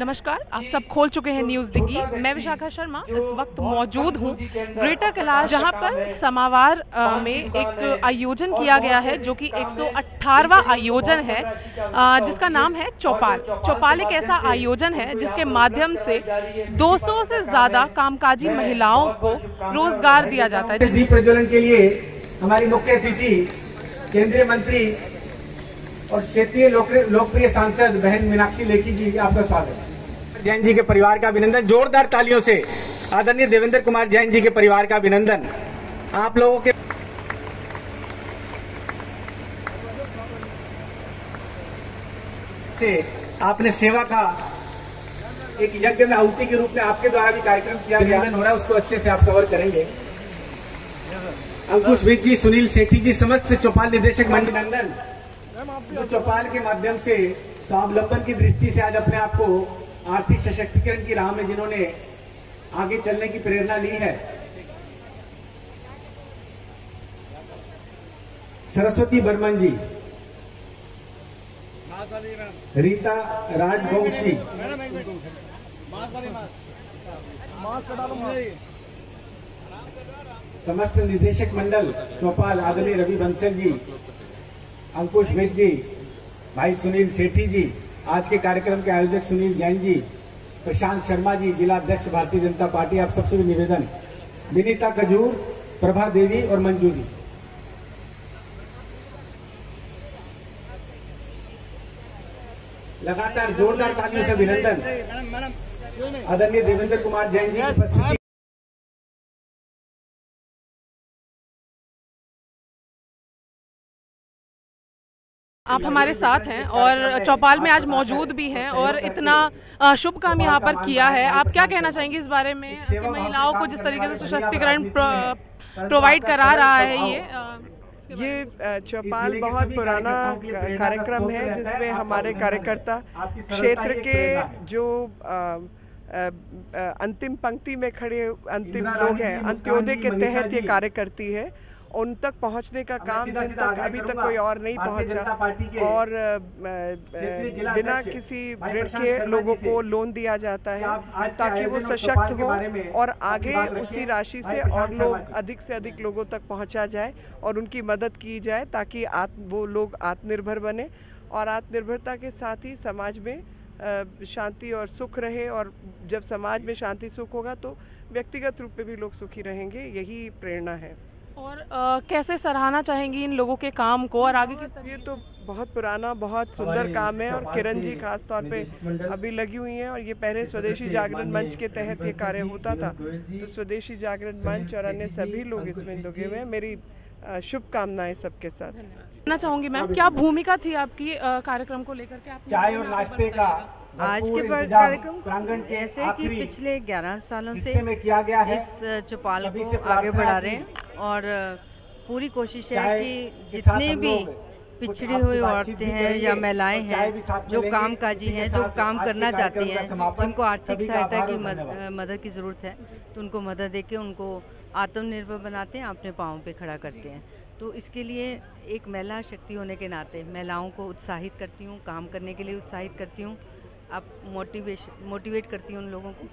नमस्कार, आप सब खोल चुके हैं न्यूज़ डिगी। मैं विशाखा शर्मा इस वक्त मौजूद हूँ ग्रेटर कैलाश, जहाँ पर समावार में एक आयोजन किया गया है जो कि 118वां आयोजन है, जिसका नाम है चौपाल। चौपाल एक ऐसा आयोजन है जिसके माध्यम से 200 से ज़्यादा कामकाजी महिलाओं को रोजगार दिया जाता है। दीप प्रज्वलन के लिए हमारी मुख्य अतिथि केंद्रीय मंत्री और क्षेत्रीय लोकप्रिय सांसद बहन मीनाक्षी लेखी जी, आपका स्वागत है। जैन जी के परिवार का अभिनंदन, जोरदार तालियों से आदरणीय देवेंद्र कुमार जैन जी के परिवार का अभिनंदन। आप लोगों के से आपने सेवा का एक यज्ञ में आहुति के रूप में आपके द्वारा भी कार्यक्रम किया गया हो रहा है, उसको अच्छे से आप कवर करेंगे। अंकुश विज जी, सुनील सेठी जी, समस्त चौपाल निदेशक मंडल नंदन, जो चौपाल के माध्यम से स्वावलंबन की दृष्टि से आज अपने आप को आर्थिक सशक्तिकरण की राह में जिन्होंने आगे चलने की प्रेरणा ली है। सरस्वती बर्मन जी, रीता राजवंशी, समस्त निदेशक मंडल चौपाल आदरणीय रवि बंसल जी, अंकुश विज जी, भाई सुनील सेठी जी, आज के कार्यक्रम के आयोजक सुनील जैन जी, प्रशांत शर्मा जी, जिला अध्यक्ष भारतीय जनता पार्टी, आप सबसे भी निवेदन, विनीता कजूर, प्रभा देवी और मंजू जी। लगातार जोरदार तालियों से अभिनंदन आदरणीय देवेंद्र कुमार जैन जी की उपस्थिति। आप हमारे साथ हैं और चौपाल में आज मौजूद भी हैं और इतना शुभ काम यहाँ पर किया है। आप क्या कहना चाहेंगे इस बारे में कि महिलाओं को जिस तरीके से सशक्तिकरण प्रोवाइड करा रहा है ये चौपाल बहुत पुराना कार्यक्रम है जिसमें हमारे कार्यकर्ता क्षेत्र के जो अंतिम पंक्ति में खड़े अंतिम लोग हैं, अंत्योदय के तहत ये कार्य करती है, उन तक पहुंचने का काम जिन तक अभी तक कोई और नहीं पहुंचा और बिना किसी ऋण के लोगों को लोन दिया जाता है ताकि वो सशक्त हो और आगे उसी राशि से और लोग अधिक से अधिक लोगों तक पहुंचा जाए और उनकी मदद की जाए ताकि वो लोग आत्मनिर्भर बने और आत्मनिर्भरता के साथ ही समाज में शांति और सुख रहे। और जब समाज में शांति सुख होगा तो व्यक्तिगत रूप में भी लोग सुखी रहेंगे, यही प्रेरणा है। और कैसे सराहना चाहेंगी इन लोगों के काम को और आगे किस तरह? ये तो बहुत पुराना बहुत सुंदर काम है और किरण जी खास तौर पे अभी लगी हुई हैं और ये पहले स्वदेशी जागरण मंच के तहत ये कार्य होता था, तो स्वदेशी जागरण मंच और अन्य सभी लोग इसमें लगे हुए हैं। मेरी शुभकामनाएं सबके साथ। कहना चाहूँगी मैम, क्या भूमिका थी आपकी कार्यक्रम को लेकर के? आपने चाय और नाश्ते का आज के कार्यक्रम ऐसे कि पिछले 11 सालों से किया गया है, इस चौपाल को आगे बढ़ा रहे हैं और पूरी कोशिश है कि जितने भी पिछड़ी हुई औरतें हैं या महिलाएं हैं जो कामकाजी हैं, जो काम करना चाहती हैं, जिनको आर्थिक सहायता की मदद की ज़रूरत है, तो उनको मदद देके उनको आत्मनिर्भर बनाते हैं, अपने पाँव पे खड़ा करते हैं। तो इसके लिए एक महिला शक्ति होने के नाते महिलाओं को उत्साहित करती हूँ, काम करने के लिए उत्साहित करती हूँ, आप मोटिवेट करती हूँ उन लोगों को।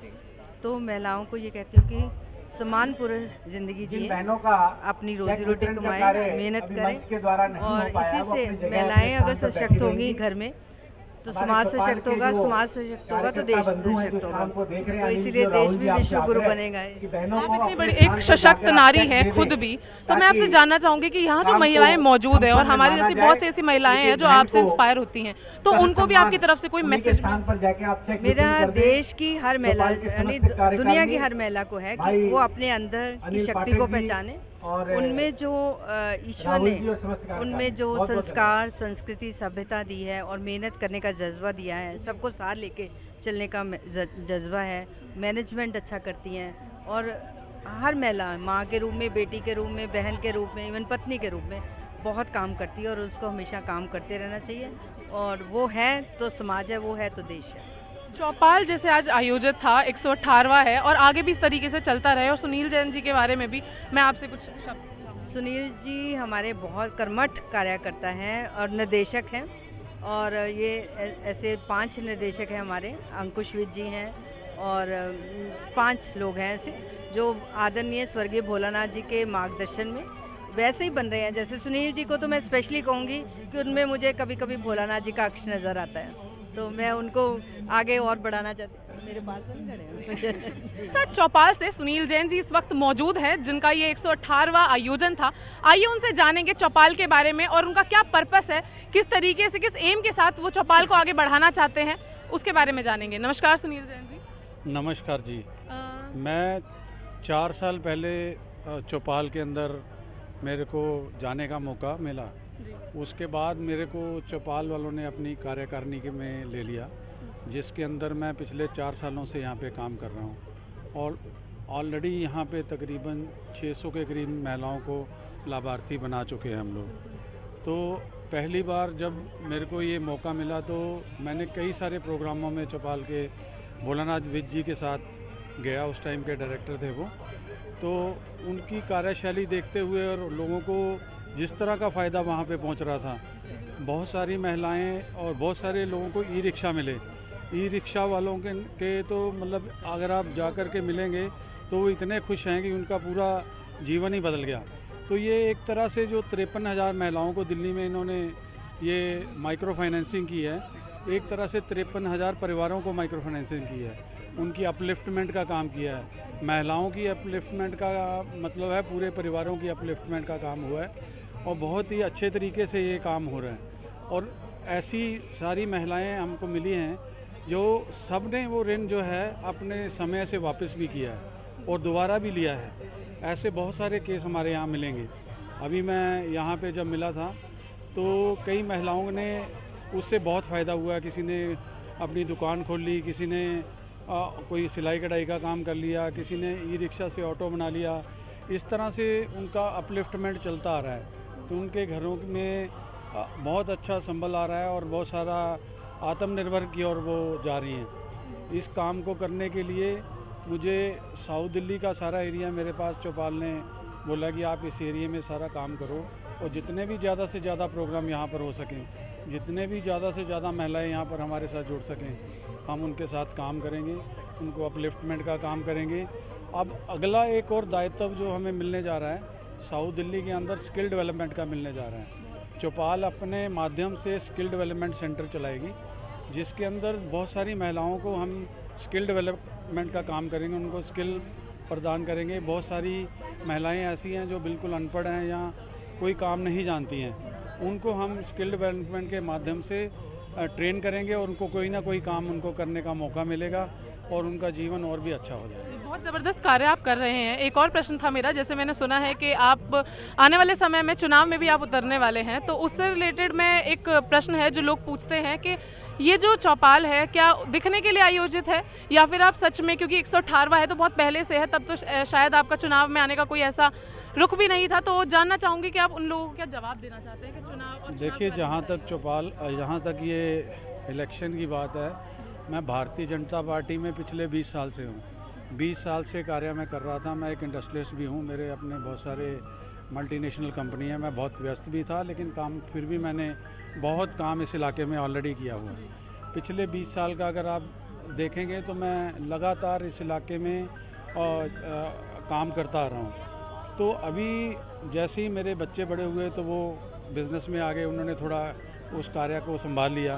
तो महिलाओं को ये कहती हूँ कि समान पूर्ण जिंदगी जिए, अपनी रोजी रोटी कमाएं, मेहनत करें और इसी से महिलाएं अगर सशक्त होंगी घर में तो समाज सशक्त होगा, समाज सशक्त होगा तो देश सशक्त होगा। तो इसीलिए देश भी विश्व गुरु बनेगा। इतनी बड़ी एक सशक्त नारी है खुद भी, तो मैं आपसे जानना चाहूँगी कि यहाँ जो महिलाएं मौजूद है और हमारी जैसी बहुत सी ऐसी महिलाएं हैं जो आपसे इंस्पायर होती हैं, तो उनको भी आपकी तरफ से कोई मैसेज? मेरा देश की हर महिला यानी दुनिया की हर महिला को है कि वो अपने अंदर की शक्ति को पहचाने, उनमें जो ईश्वर ने उनमें जो संस्कार, संस्कृति, सभ्यता दी है और मेहनत करने का जज्बा दिया है, सबको साथ लेके चलने का जज्बा है, मैनेजमेंट अच्छा करती हैं और हर महिला माँ के रूप में, बेटी के रूप में, बहन के रूप में, इवन पत्नी के रूप में बहुत काम करती है और उसको हमेशा काम करते रहना चाहिए। और वो है तो समाज है, वो है तो देश है। चौपाल जैसे आज आयोजित था 118वां है और आगे भी इस तरीके से चलता रहे। और सुनील जैन जी के बारे में भी मैं आपसे कुछ शब्द। सुनील जी हमारे बहुत कर्मठ कार्यकर्ता हैं और निर्देशक हैं और ये ऐसे 5 निर्देशक हैं हमारे, अंकुश विज जी हैं और 5 लोग हैं ऐसे जो आदरणीय स्वर्गीय भोलानाथ जी के मार्गदर्शन में वैसे ही बन रहे हैं। जैसे सुनील जी को तो मैं स्पेशली कहूँगी कि उनमें मुझे कभी कभी भोलानाथ जी का अक्ष नज़र आता है, तो मैं उनको आगे और बढ़ाना चाहती हूँ। मेरे पास में खड़े हैं। अच्छा, चौपाल से सुनील जैन जी इस वक्त मौजूद है जिनका ये 118वां आयोजन था। आइए उनसे जानेंगे चौपाल के बारे में और उनका क्या पर्पस है, किस तरीके से, किस एम के साथ वो चौपाल को आगे बढ़ाना चाहते हैं, उसके बारे में जानेंगे। नमस्कार सुनील जैन जी। नमस्कार जी। मैं 4 साल पहले चौपाल के अंदर मेरे को जाने का मौका मिला। उसके बाद मेरे को चौपाल वालों ने अपनी कार्यकारिणी के में ले लिया, जिसके अंदर मैं पिछले 4 सालों से यहाँ पे काम कर रहा हूँ और ऑलरेडी यहाँ पे तकरीबन 600 के करीब महिलाओं को लाभार्थी बना चुके हैं हम लोग। तो पहली बार जब मेरे को ये मौका मिला तो मैंने कई सारे प्रोग्रामों में चौपाल के भोलानाथ विज जी के साथ गया। उस टाइम के डायरेक्टर थे वो। तो उनकी कार्यशैली देखते हुए और लोगों को जिस तरह का फ़ायदा वहाँ पे पहुँच रहा था, बहुत सारी महिलाएं और बहुत सारे लोगों को ई रिक्शा मिले। ई रिक्शा वालों के तो मतलब अगर आप जा कर के मिलेंगे तो वो इतने खुश हैं कि उनका पूरा जीवन ही बदल गया। तो ये एक तरह से जो 53,000 महिलाओं को दिल्ली में इन्होंने ये माइक्रो फाइनेंसिंग की है, एक तरह से 53,000 परिवारों को माइक्रो फाइनेंसिंग की है, उनकी अपलिफ्टमेंट का काम किया है। महिलाओं की अपलिफ्टमेंट का मतलब है पूरे परिवारों की अपलिफ्टमेंट का काम हुआ है और बहुत ही अच्छे तरीके से ये काम हो रहा है। और ऐसी सारी महिलाएं हमको मिली हैं जो सब ने वो ऋण जो है अपने समय से वापस भी किया है और दोबारा भी लिया है। ऐसे बहुत सारे केस हमारे यहाँ मिलेंगे। अभी मैं यहाँ पे जब मिला था तो कई महिलाओं ने उससे बहुत फ़ायदा हुआ। किसी ने अपनी दुकान खोल ली, किसी ने कोई सिलाई कढ़ाई का काम कर लिया, किसी ने ई रिक्शा से ऑटो बना लिया। इस तरह से उनका अपलिफ्टमेंट चलता आ रहा है। तो उनके घरों में बहुत अच्छा संबल आ रहा है और बहुत सारा आत्मनिर्भर की ओर वो जा रही हैं। इस काम को करने के लिए मुझे साउथ दिल्ली का सारा एरिया मेरे पास चौपाल ने बोला कि आप इस एरिया में सारा काम करो और जितने भी ज़्यादा से ज़्यादा प्रोग्राम यहाँ पर हो सकें, जितने भी ज़्यादा से ज़्यादा महिलाएं यहाँ पर हमारे साथ जुड़ सकें, हम उनके साथ काम करेंगे, उनको अपलिफ्टमेंट का काम करेंगे। अब अगला एक और दायित्व जो हमें मिलने जा रहा है, साउथ दिल्ली के अंदर स्किल डेवलपमेंट का मिलने जा रहा है। चौपाल अपने माध्यम से स्किल डेवलपमेंट सेंटर चलाएगी, जिसके अंदर बहुत सारी महिलाओं को हम स्किल डेवलपमेंट का काम करेंगे, उनको स्किल प्रदान करेंगे। बहुत सारी महिलाएं ऐसी हैं जो बिल्कुल अनपढ़ हैं या कोई काम नहीं जानती हैं, उनको हम स्किल डेवलपमेंट के माध्यम से ट्रेन करेंगे और उनको कोई ना कोई काम उनको करने का मौका मिलेगा और उनका जीवन और भी अच्छा हो जाएगा। बहुत ज़बरदस्त कार्य आप कर रहे हैं। एक और प्रश्न था मेरा, जैसे मैंने सुना है कि आप आने वाले समय में चुनाव में भी आप उतरने वाले हैं, तो उससे रिलेटेड में एक प्रश्न है जो लोग पूछते हैं कि ये जो चौपाल है क्या दिखने के लिए आयोजित है या फिर आप सच में, क्योंकि 118वां है तो बहुत पहले से है, तब तो शायद आपका चुनाव में आने का कोई ऐसा रुख भी नहीं था। तो जानना चाहूँगी कि आप उन लोगों को क्या जवाब देना चाहते हैं कि चुनाव। देखिए, जहाँ तक चौपाल, जहाँ तक ये इलेक्शन की बात है, मैं भारतीय जनता पार्टी में पिछले 20 साल से हूँ। 20 साल से कार्य मैं कर रहा था। मैं एक इंडस्ट्रियलिस्ट भी हूँ, मेरे अपने बहुत सारे मल्टीनेशनल कंपनी है। मैं बहुत व्यस्त भी था, लेकिन काम फिर भी मैंने बहुत काम इस इलाके में ऑलरेडी किया हुआ है। पिछले 20 साल का अगर आप देखेंगे तो मैं लगातार इस इलाके में काम करता आ रहा हूँ। तो अभी जैसे ही मेरे बच्चे बड़े हुए तो वो बिज़नेस में आ गए, उन्होंने थोड़ा उस कार्य को संभाल लिया।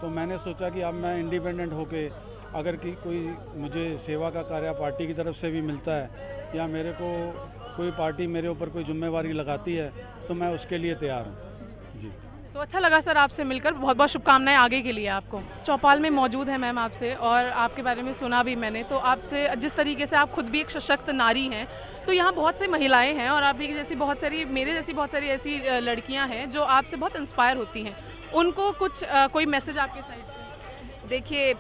तो मैंने सोचा कि अब मैं इंडिपेंडेंट होके अगर कि कोई मुझे सेवा का कार्य पार्टी की तरफ से भी मिलता है या मेरे को कोई पार्टी मेरे ऊपर कोई जिम्मेवारी लगाती है तो मैं उसके लिए तैयार हूँ जी। तो अच्छा लगा सर आपसे मिलकर, बहुत बहुत शुभकामनाएं आगे के लिए आपको। चौपाल में मौजूद है मैम आपसे और आपके बारे में सुना भी मैंने, तो आपसे जिस तरीके से आप खुद भी एक सशक्त नारी हैं, तो यहाँ बहुत सी महिलाएं हैं और आप भी जैसी बहुत सारी, मेरे जैसी बहुत सारी ऐसी लड़कियाँ हैं जो आपसे बहुत इंस्पायर होती हैं। उनको कुछ कोई मैसेज आपके साइड से? देखिए,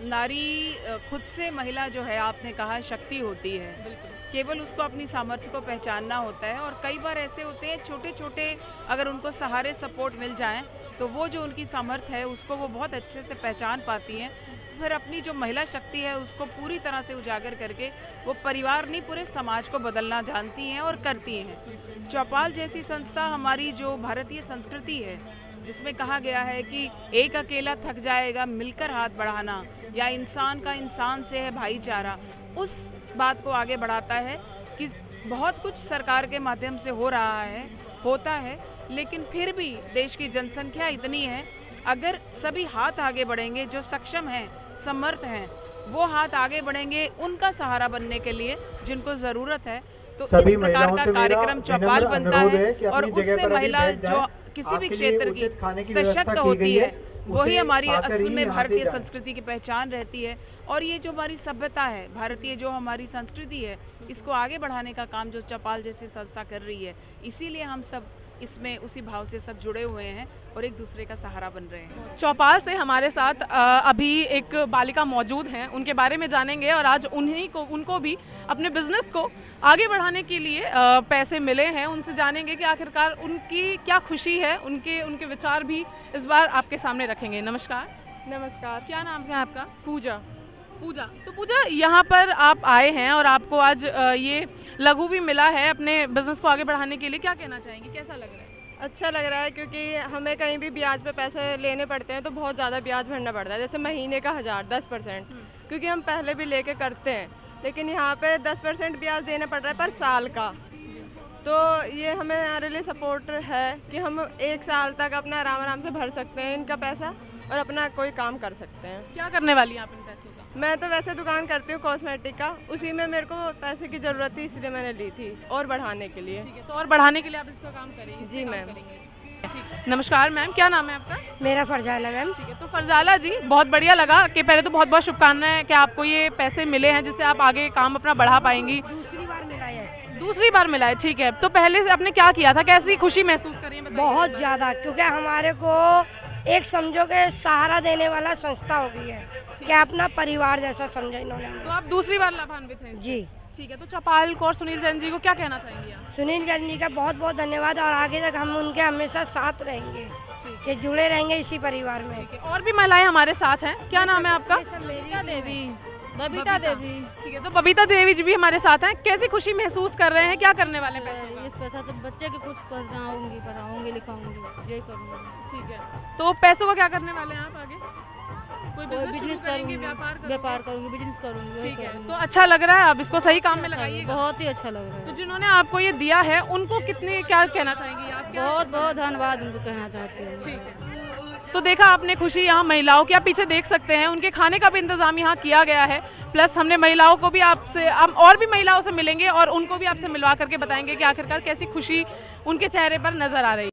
नारी खुद से महिला जो है, आपने कहा शक्ति होती है, केवल उसको अपनी सामर्थ्य को पहचानना होता है। और कई बार ऐसे होते हैं छोटे छोटे, अगर उनको सहारे सपोर्ट मिल जाएं तो वो जो उनकी सामर्थ्य है उसको वो बहुत अच्छे से पहचान पाती हैं। फिर अपनी जो महिला शक्ति है उसको पूरी तरह से उजागर करके वो परिवार नहीं, पूरे समाज को बदलना जानती हैं और करती हैं। चौपाल जैसी संस्था हमारी जो भारतीय संस्कृति है जिसमें कहा गया है कि एक अकेला थक जाएगा मिलकर हाथ बढ़ाना, या इंसान का इंसान से है भाईचारा, उस बात को आगे बढ़ाता है कि बहुत कुछ सरकार के माध्यम से हो रहा है, होता है, लेकिन फिर भी देश की जनसंख्या इतनी है, अगर सभी हाथ आगे बढ़ेंगे, जो सक्षम हैं, समर्थ हैं, वो हाथ आगे बढ़ेंगे उनका सहारा बनने के लिए जिनको ज़रूरत है, तो इस प्रकार का कार्यक्रम चौपाल बनता है और उससे महिला जो किसी भी क्षेत्र की सशक्त होती है, वही हमारी असल में भारतीय संस्कृति की पहचान रहती है। और ये जो हमारी सभ्यता है, भारतीय जो हमारी संस्कृति है, इसको आगे बढ़ाने का काम जो चौपाल जैसी संस्था कर रही है, इसीलिए हम सब इसमें उसी भाव से सब जुड़े हुए हैं और एक दूसरे का सहारा बन रहे हैं। चौपाल से हमारे साथ अभी एक बालिका मौजूद हैं, उनके बारे में जानेंगे और आज उनको भी अपने बिजनेस को आगे बढ़ाने के लिए पैसे मिले हैं, उनसे जानेंगे कि आखिरकार उनकी क्या खुशी है, उनके विचार भी इस बार आपके सामने रखेंगे। नमस्कार। नमस्कार। क्या नाम है आपका? पूजा। पूजा, तो पूजा यहाँ पर आप आए हैं और आपको आज ये लघु भी मिला है अपने बिजनेस को आगे बढ़ाने के लिए, क्या कहना चाहेंगे, कैसा लग रहा है? अच्छा लग रहा है क्योंकि हमें कहीं भी ब्याज पे पैसे लेने पड़ते हैं तो बहुत ज़्यादा ब्याज भरना पड़ता है, जैसे महीने का 10% क्योंकि हम पहले भी लेके करते हैं, लेकिन यहाँ पे 10% ब्याज देना पड़ रहा है पर साल का। तो ये हमें हमारे लिए सपोर्ट है कि हम 1 साल तक अपना आराम से भर सकते हैं इनका पैसा और अपना कोई काम कर सकते हैं। क्या करने वाली हैं आप इन पैसों का? मैं तो वैसे दुकान करती हूँ कॉस्मेटिक का, उसी में मेरे को पैसे की ज़रूरत थी इसलिए मैंने ली थी और बढ़ाने के लिए। ठीक है, तो और बढ़ाने के लिए आप इसका काम करेंगे? जी मैम। नमस्कार मैम, क्या नाम है आपका? मेरा फरजाना मैम। ठीक है, तो फरजाला जी, बहुत बढ़िया लगा कि पहले तो बहुत बहुत शुभकामनाएं कि आपको ये पैसे मिले हैं जिससे आप आगे काम अपना बढ़ा पाएंगी। दूसरी बार मिला है। दूसरी बार मिला है, ठीक है। तो पहले से आपने क्या किया था, कैसी खुशी महसूस करी है? बहुत ज़्यादा, क्योंकि हमारे को एक समझो के सहारा देने वाला संस्था हो गई है, क्या अपना परिवार जैसा समझा इन्होंने। तो आप दूसरी बार लाभान्वित हैं? जी ठीक है। तो चौपाल को और सुनील जैन जी को क्या कहना चाहेंगे आप? सुनील जैन जी का बहुत बहुत धन्यवाद और आगे तक हम उनके हमेशा साथ रहेंगे, कि जुड़े रहेंगे इसी परिवार में। और भी महिलाएं हमारे साथ हैं, क्या नाम है आपका? बबीता देवी। ठीक है, तो बबीता देवी जी भी हमारे साथ हैं, कैसी खुशी महसूस कर रहे हैं, क्या करने वाले पैसे? इस पैसा तो बच्चे के कुछ पढ़ाऊंगी लिखाऊंगी, यही करूँगी। ठीक है, तो पैसों का क्या करने वाले हैं आप आगे? कोई बिजनेस करूँगी, व्यापार करूँगी, बिजनेस करूँगी। ठीक है, तो अच्छा लग रहा है, आप इसको सही काम में लगाइएगा। बहुत ही अच्छा लग रहा है। तो जिन्होंने आपको ये दिया है उनको कितनी क्या कहना चाहेंगी आप? बहुत बहुत धन्यवाद उनको कहना चाहती हूँ। ठीक है, तो देखा आपने खुशी यहाँ महिलाओं की, आप पीछे देख सकते हैं, उनके खाने का भी इंतजाम यहाँ किया गया है। प्लस हमने महिलाओं को भी आपसे, हम और भी महिलाओं से मिलेंगे और उनको भी आपसे मिलवा करके बताएंगे कि आखिरकार कैसी खुशी उनके चेहरे पर नजर आ रही है।